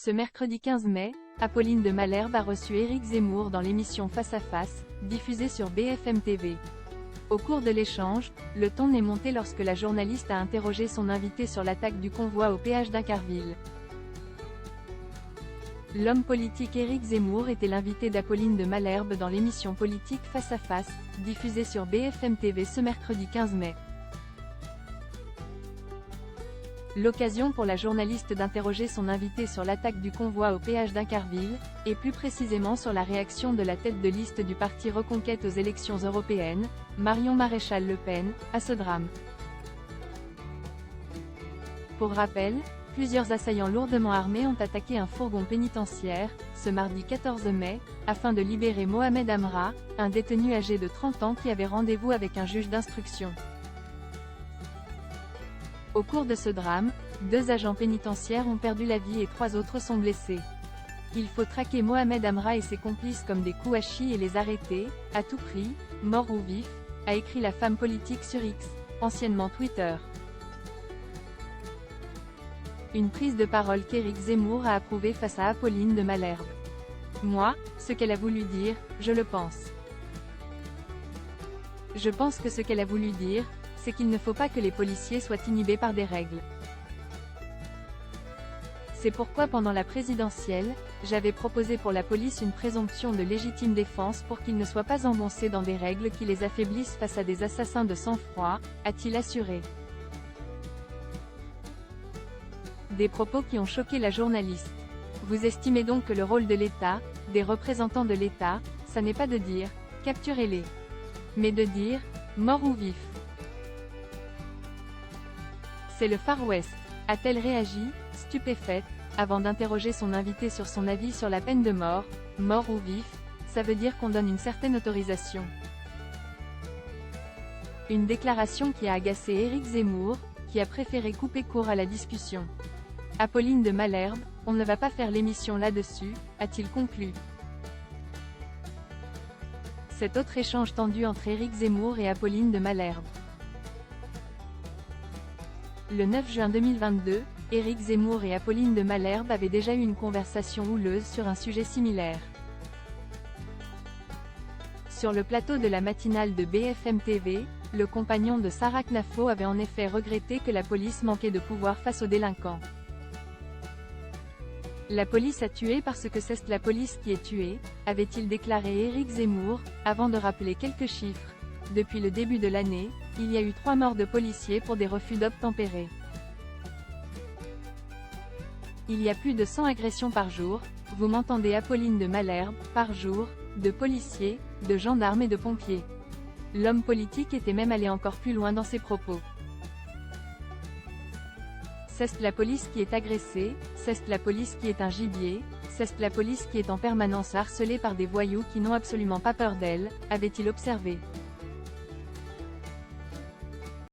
Ce mercredi 15 mai, Apolline de Malherbe a reçu Éric Zemmour dans l'émission Face à Face, diffusée sur BFM TV. Au cours de l'échange, le ton est monté lorsque la journaliste a interrogé son invité sur l'attaque du convoi au péage d'Incarville. L'homme politique Éric Zemmour était l'invité d'Apolline de Malherbe dans l'émission politique Face à Face, diffusée sur BFM TV ce mercredi 15 mai. L'occasion pour la journaliste d'interroger son invité sur l'attaque du convoi au péage d'Incarville, et plus précisément sur la réaction de la tête de liste du parti Reconquête aux élections européennes, Marion Maréchal Le Pen, à ce drame. Pour rappel, plusieurs assaillants lourdement armés ont attaqué un fourgon pénitentiaire, ce mardi 14 mai, afin de libérer Mohamed Amra, un détenu âgé de 30 ans qui avait rendez-vous avec un juge d'instruction. Au cours de ce drame, 2 agents pénitentiaires ont perdu la vie et 3 autres sont blessés. Il faut traquer Mohamed Amra et ses complices comme des Kouachi et les arrêter, à tout prix, mort ou vif, a écrit la femme politique sur X, anciennement Twitter. Une prise de parole qu'Éric Zemmour a approuvée face à Apolline de Malherbe. Moi, ce qu'elle a voulu dire, je le pense. Je pense que ce qu'elle a voulu dire, c'est qu'il ne faut pas que les policiers soient inhibés par des règles. C'est pourquoi pendant la présidentielle, j'avais proposé pour la police une présomption de légitime défense pour qu'ils ne soient pas engoncés dans des règles qui les affaiblissent face à des assassins de sang-froid, a-t-il assuré. Des propos qui ont choqué la journaliste. Vous estimez donc que le rôle de l'État, des représentants de l'État, ça n'est pas de dire « capturez-les », mais de dire « mort ou vif ». C'est le Far West, a-t-elle réagi, stupéfaite, avant d'interroger son invité sur son avis sur la peine de mort, mort ou vif, ça veut dire qu'on donne une certaine autorisation. Une déclaration qui a agacé Éric Zemmour, qui a préféré couper court à la discussion. Apolline de Malherbe, on ne va pas faire l'émission là-dessus, a-t-il conclu. Cet autre échange tendu entre Éric Zemmour et Apolline de Malherbe. Le 9 juin 2022, Éric Zemmour et Apolline de Malherbe avaient déjà eu une conversation houleuse sur un sujet similaire. Sur le plateau de la matinale de BFM TV, le compagnon de Sarah Knafo avait en effet regretté que la police manquait de pouvoir face aux délinquants. La police a tué parce que c'est la police qui est tuée, avait-il déclaré Éric Zemmour, avant de rappeler quelques chiffres. Depuis le début de l'année, il y a eu 3 morts de policiers pour des refus d'obtempérer. Il y a plus de 100 agressions par jour, vous m'entendez Apolline de Malherbe, par jour, de policiers, de gendarmes et de pompiers. L'homme politique était même allé encore plus loin dans ses propos. C'est la police qui est agressée, c'est la police qui est un gibier, c'est la police qui est en permanence harcelée par des voyous qui n'ont absolument pas peur d'elle, avait-il observé.